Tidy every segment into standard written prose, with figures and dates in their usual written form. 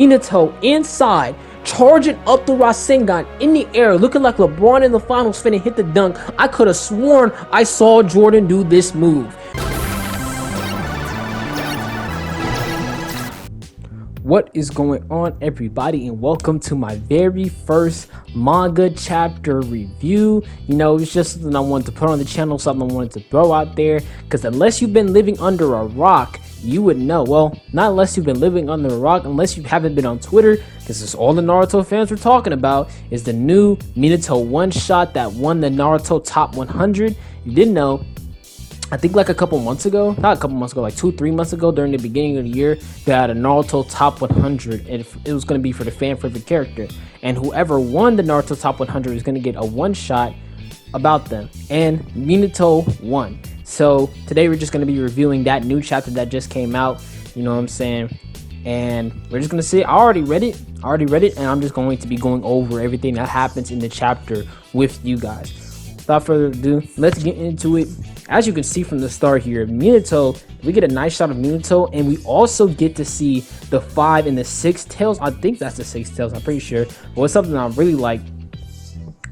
Minato inside, charging up the Rasengan in the air, looking like LeBron in the finals finna hit the dunk. I could have sworn I saw Jordan do this move. What is going on, everybody, and welcome to my very first manga chapter review. You know, it's just something I wanted to put on the channel, something I wanted to throw out there, because unless you've been living under a rock, you would know. Well, not unless you've been living under a rock, unless you haven't been on Twitter, because it's all the Naruto fans were talking about, is the new Minato one-shot that won the Naruto Top 100. You didn't know, I think like a couple months ago, not a couple months ago, like 2-3 months ago, during the beginning of the year, they had a Naruto Top 100, and it was going to be for the fan favorite character, and whoever won the Naruto Top 100 is going to get a one-shot about them, and Minato won. So today we're just going to be reviewing that new chapter that just came out, you know what I'm saying, and we're just going to see. I already read it, and I'm just going to be going over everything that happens in the chapter with you guys. Without further ado, let's get into it. As you can see from the start here, Minato, we get a nice shot of Minato, and we also get to see the 5 and the 6 tails. I think that's the 6 tails, I'm pretty sure. But it's something I really like.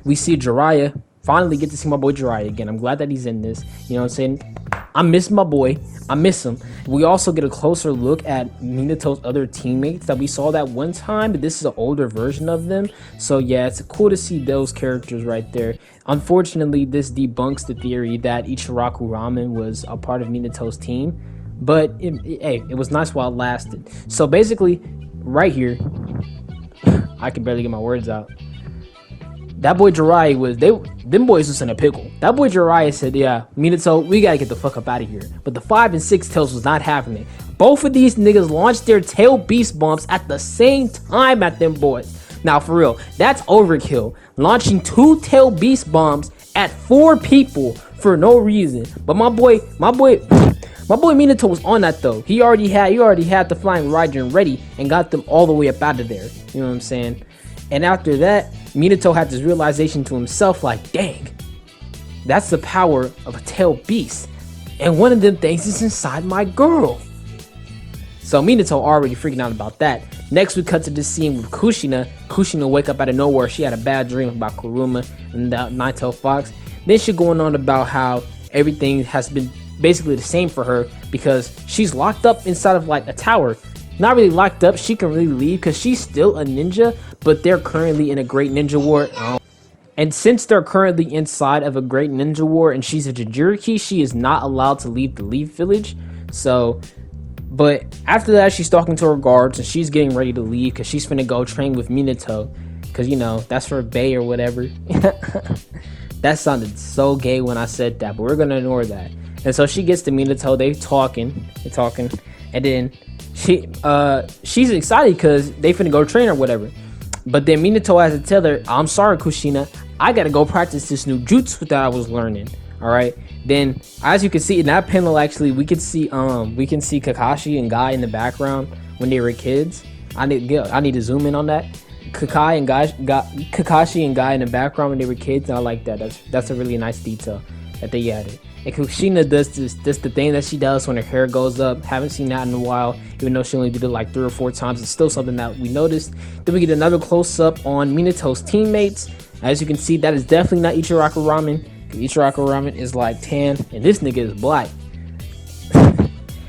We see Jiraiya. Finally get to see my boy Jiraiya again. I'm glad that he's in this. You know what I'm saying? I miss my boy. I miss him. We also get a closer look at Minato's other teammates that we saw that one time, but this is an older version of them. So yeah, it's cool to see those characters right there. Unfortunately, this debunks the theory that Ichiraku Ramen was a part of Minato's team, but it was nice while it lasted. So basically, right here, I can barely get my words out. That boy Jiraiya was, them boys was in a pickle. That boy Jiraiya said, yeah, Minato, we gotta get the fuck up out of here. But the 5 and 6 tails was not happening. Both of these niggas launched their tail beast bombs at the same time at them boys. Now for real, that's overkill. Launching 2 tail beast bombs at 4 people for no reason. But my boy Minato was on that though. He already had the flying Raijin ready and got them all the way up out of there. You know what I'm saying? And after that, Minato had this realization to himself, like, dang, that's the power of a tailed beast. And one of them things is inside my girl. So Minato already freaking out about that. Next, we cut to this scene with Kushina. Kushina wake up out of nowhere. She had a bad dream about Kuruma and the Nine-Tailed Fox. Then she going on about how everything has been basically the same for her because she's locked up inside of like a tower. Not really locked up, she can really leave because she's still a ninja, but they're currently in a great ninja war. And since they're currently inside of a great ninja war and she's a Jinchuriki, she is not allowed to leave the Leaf Village. So, but after that, she's talking to her guards and she's getting ready to leave because she's finna go train with Minato. Because, you know, that's for Bay or whatever. That sounded so gay when I said that, but we're gonna ignore that. And so she gets to Minato, they're talking, and then she's excited because they finna go train or whatever. But then Minato has to tell her, I'm sorry, Kushina, I gotta go practice this new jutsu that I was learning. Alright. Then as you can see in that panel, actually we can see Kakashi and Guy in the background when they were kids. I need to zoom in on that. Kakashi and Guy in the background when they were kids, and I like that. That's a really nice detail that they added. And Kushina does the thing that she does when her hair goes up. Haven't seen that in a while, even though she only did it like 3 or 4 times. It's still something that we noticed. Then we get another close-up on Minato's teammates. As you can see, that is definitely not Ichiraku Ramen. Ichiraku Ramen is like tan, and this nigga is black.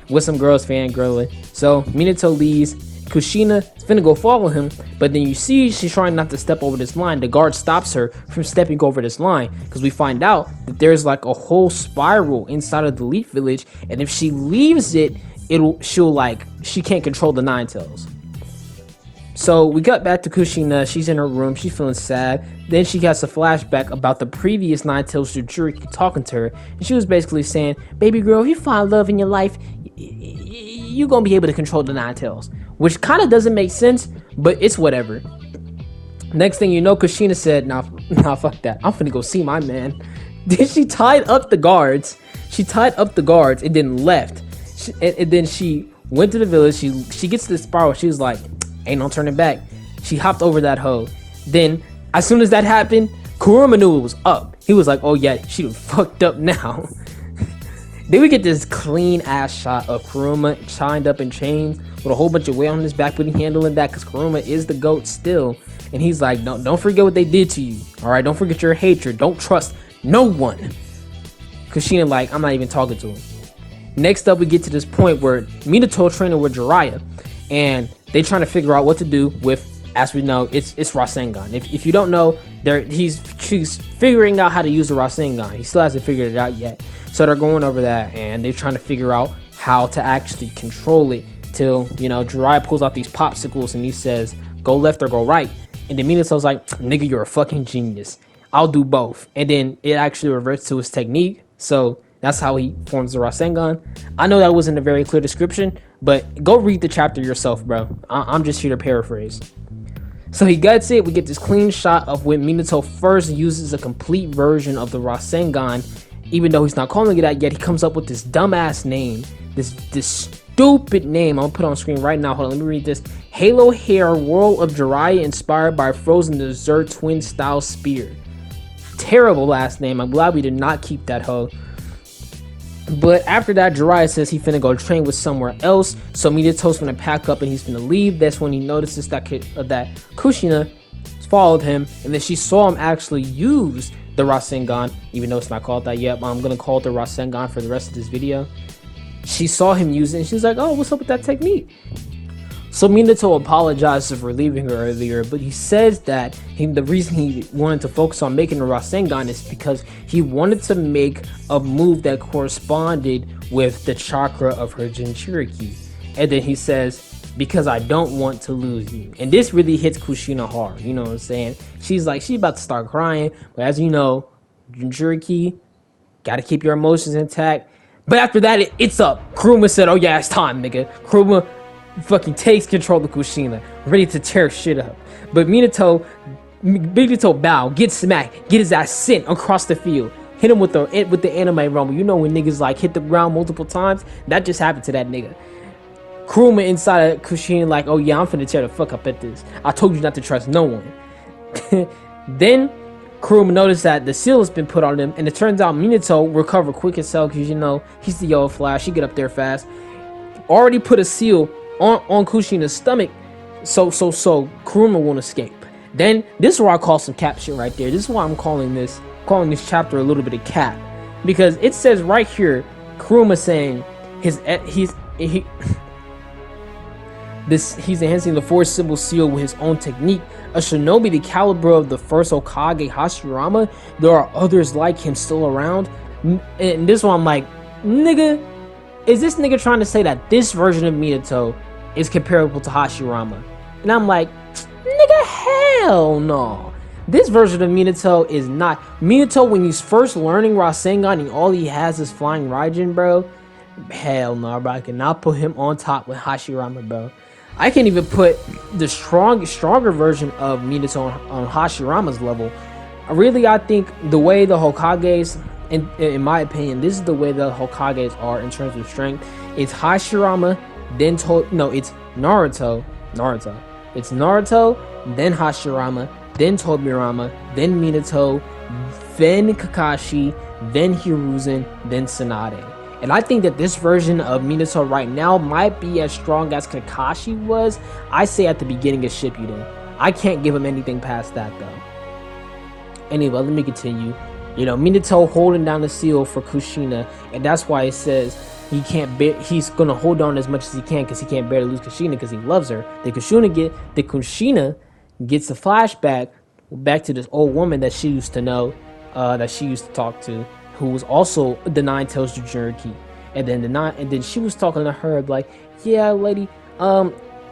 With some girls fangirling. So Minato leaves. Kushina is finna go follow him, but then you see she's trying not to step over this line. The guard stops her from stepping over this line because we find out that there's like a whole spiral inside of the Leaf Village, and if she leaves it, she can't control the Nine Tails. So we got back to Kushina. She's in her room. She's feeling sad. Then she has a flashback about the previous Nine Tails Jinchuriki talking to her, and she was basically saying, "Baby girl, if you find love in your life, you're gonna be able to control the Nine Tails." Which kind of doesn't make sense, but it's whatever. Next thing you know, Kushina said, nah, fuck that. I'm finna go see my man. Then she tied up the guards. And then left. And then she went to the village. She gets to the spiral. She was like, ain't no turning back. She hopped over that hoe. Then, as soon as that happened, Kuruma knew it was up. He was like, oh yeah, she fucked up now. Then we get this clean ass shot of Kuruma chained up in chains with a whole bunch of weight on his back, but he handling that because Kuruma is the GOAT still. And he's like, don't forget what they did to you. All right, don't forget your hatred. Don't trust no one. Kushina like, I'm not even talking to him. Next up, we get to this point where Minato training with Jiraiya, and they trying to figure out what to do with, as we know, it's Rasengan. If you don't know, she's figuring out how to use the Rasengan. He still hasn't figured it out yet. So they're going over that, and they're trying to figure out how to actually control it till, Jiraiya pulls out these popsicles and he says, go left or go right. And then Minato's like, nigga, you're a fucking genius. I'll do both. And then it actually reverts to his technique. So that's how he forms the Rasengan. I know that wasn't a very clear description, but go read the chapter yourself, bro. I'm just here to paraphrase. So he gets it. We get this clean shot of when Minato first uses a complete version of the Rasengan. Even though he's not calling it that yet, he comes up with this dumbass name. This stupid name. I'm gonna put on screen right now. Hold on, let me read this. Halo Hair World of Jiraiya inspired by Frozen Dessert Twin Style Spear. Terrible last name. I'm glad we did not keep that hoe. But after that, Jiraiya says he finna go train with somewhere else. So Minato's finna pack up and he's finna leave. That's when he notices that Kushina followed him, and then she saw him actually use the Rasengan, even though it's not called that yet, but I'm gonna call it the Rasengan for the rest of this video. She saw him use it and she's like, oh, what's up with that technique? So Minato apologizes for leaving her earlier, but he says that the reason he wanted to focus on making the Rasengan is because he wanted to make a move that corresponded with the chakra of her Jinchuriki. And then he says, because I don't want to lose you. And this really hits Kushina hard, you know what I'm saying? She's about to start crying, but as you know, Jinchuriki, gotta keep your emotions intact. But after that, it's up. Kuruma said, oh yeah, it's time, nigga. Kuruma fucking takes control of Kushina, ready to tear shit up. But Minato bow, get smacked, get his ass sent across the field. Hit him with the anime rumble. You know when niggas like hit the ground multiple times? That just happened to that nigga. Kuruma inside of Kushina like, oh yeah, I'm finna tear the fuck up at this. I told you not to trust no one. Then Kuruma noticed that the seal has been put on him, and it turns out Minato recovered quick as hell because he's the yellow flash. He get up there fast. Already put a seal on Kushina's stomach, so Kuruma won't escape. Then this is where I call some cap shit right there. This is why I'm calling this chapter a little bit of cap, because it says right here, Kuruma saying he's enhancing the four symbol seal with his own technique. A shinobi the caliber of the first Hokage Hashirama, there are others like him still around. And this one I'm like, nigga, is this nigga trying to say that this version of Minato is comparable to Hashirama? And I'm like, nigga, hell no. This version of Minato is not. Minato, when he's first learning Rasengan and all he has is Flying Raijin, bro, hell no, bro. I cannot put him on top with Hashirama, bro. I can't even put the stronger version of Minato on Hashirama's level. I think the way the Hokages, in my opinion, this is the way the Hokages are in terms of strength. It's Hashirama, then it's Naruto. It's Naruto, then Hashirama, then Tobirama, then Minato, then Kakashi, then Hiruzen, then Tsunade. And I think that this version of Minato right now might be as strong as Kakashi was, I say, at the beginning of Shippuden. I can't give him anything past that, though. Anyway, let me continue. Minato holding down the seal for Kushina, and that's why it says he's gonna hold on as much as he can because he can't bear to lose Kushina because he loves her. The Kushina gets a flashback back to this old woman that she used to know, that she used to talk to, who was also the Nine Tails Jinchuriki. And then she was talking to her like, yeah, lady,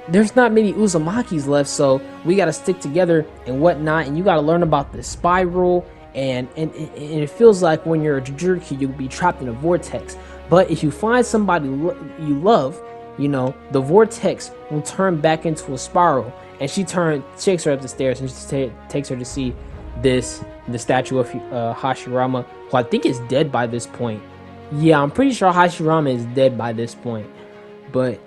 there's not many Uzumakis left, so we gotta stick together and whatnot, and you gotta learn about the spiral, and it feels like when you're a Jinchuriki, you'll be trapped in a vortex. But if you find somebody you love, the vortex will turn back into a spiral. And she takes her up the stairs and she takes her to see the statue of Hashirama, who I think is dead by this point. Yeah, I'm pretty sure Hashirama is dead by this point. But,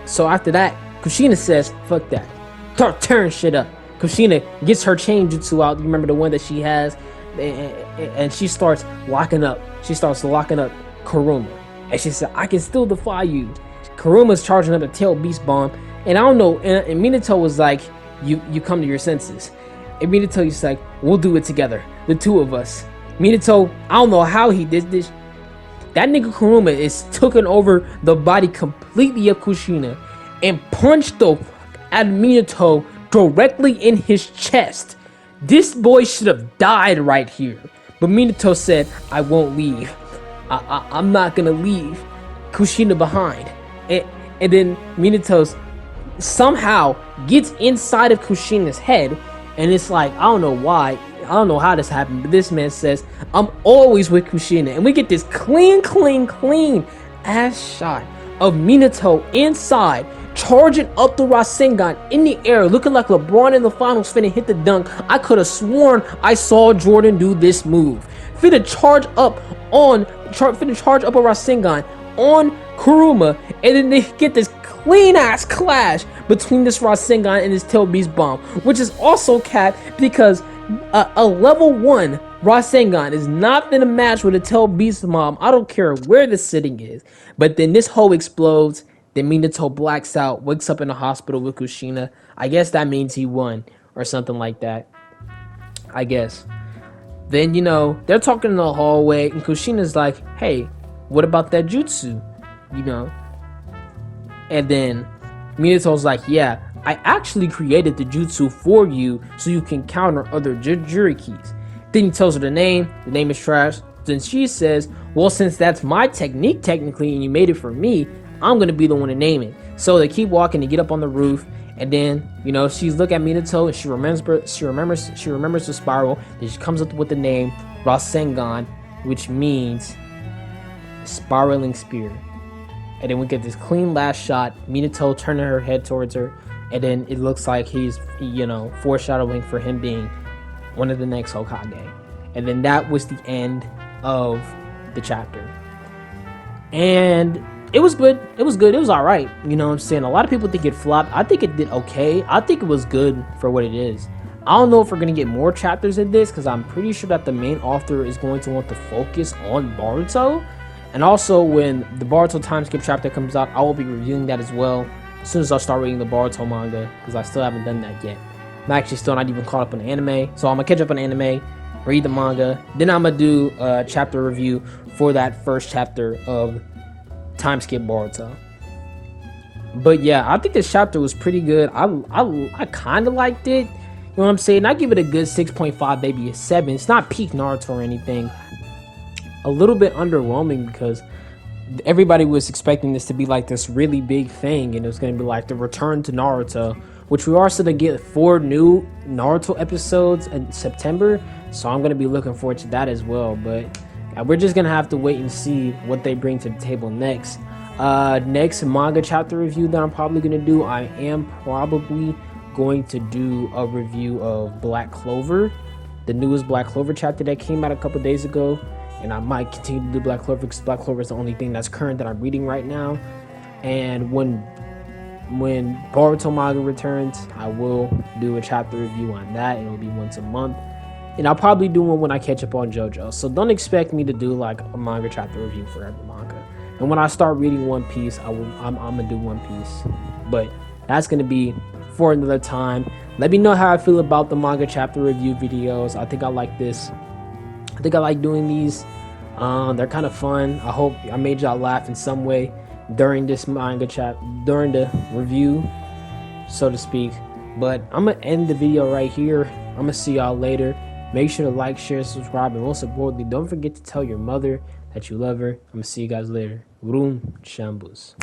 So after that, Kushina says, fuck that. Start tearing shit up. Kushina gets her chain jutsu out. You remember the one that she has? And she starts locking up she starts locking up Kuruma. And she said, I can still defy you. Kuruma's charging up a tail beast bomb. And I don't know, and Minato was like, you come to your senses. And Minato is like, we'll do it together, the two of us. Minato, I don't know how he did this. That nigga Kuruma is taking over the body completely of Kushina and punched the fuck out of Minato directly in his chest. This boy should have died right here. But Minato said, I won't leave. I'm not gonna leave Kushina behind. And then Minato somehow gets inside of Kushina's head, and it's like, I don't know why, I don't know how this happened, but this man says, I'm always with Kushina. And we get this clean ass shot of Minato inside, charging up the Rasengan in the air, looking like LeBron in the finals finna hit the dunk. I could have sworn I saw Jordan do this move. Finna charge up a Rasengan on Kuruma, and then they get this clean ass clash between this Rasengan and this tail beast bomb, which is also capped because a level 1 Rasengan is not in a match with a tail beast bomb. I don't care where the sitting is. But then this hoe explodes. Then Minato blacks out, wakes up in the hospital with Kushina. I guess that means he won or something like that. I guess. Then, you know, they're talking in the hallway, and Kushina's like, hey, what about that jutsu? You know? And then Minato's like, yeah, I actually created the jutsu for you so you can counter other Jurikis. Then he tells her the name is trash. Then she says, well, since that's my technique technically and you made it for me, I'm gonna be the one to name it. So they keep walking to get up on the roof, and then, you know, she's looking at Minato and she remembers the spiral. Then she comes up with the name Rasengan, which means spiraling spear. And then we get this clean last shot, Minato turning her head towards her, and then it looks like he's, you know, foreshadowing for him being one of the next Hokage. And then that was the end of the chapter. And it was good. It was all right. You know what I'm saying? A lot of people think it flopped. I think it did okay. I think it was good for what it is. I don't know if we're going to get more chapters in this, because I'm pretty sure that the main author is going to want to focus on Boruto. And also, when the Boruto time skip chapter comes out, I will be reviewing that as well as soon as I start reading the Boruto manga, because I still haven't done that yet. I'm actually still not even caught up on the anime, so I'm going to catch up on anime, read the manga, then I'm going to do a chapter review for that first chapter of time skip Boruto. But yeah, I think this chapter was pretty good. I kind of liked it. You know what I'm saying? I give it a good 6.5, maybe a 7. It's not peak Naruto or anything. A little bit underwhelming because everybody was expecting this to be like this really big thing, and it was going to be like the return to Naruto, which we are still to get 4 new Naruto episodes in September, so I'm going to be looking forward to that as well. But we're just going to have to wait and see what they bring to the table next. Next manga chapter review that I'm probably going to do, I am probably going to do a review of Black Clover, the newest Black Clover chapter that came out a couple days ago. And I might continue to do Black Clover because Black Clover is the only thing that's current that I'm reading right now. And when Boruto manga returns, I will do a chapter review on that. It'll be once a month. And I'll probably do one when I catch up on JoJo. So don't expect me to do like a manga chapter review for every manga. And when I start reading One Piece, I'm gonna do One Piece. But that's gonna be for another time. Let me know how I feel about the manga chapter review videos. I think I like this. I think I like doing these. They're kind of fun. I hope I made y'all laugh in some way during this manga during the review, so to speak. But I'm gonna end the video right here. I'm gonna see y'all later. Make sure to like, share, subscribe, and most importantly, don't forget to tell your mother that you love her. I'm gonna see you guys later. Vroom Shambus.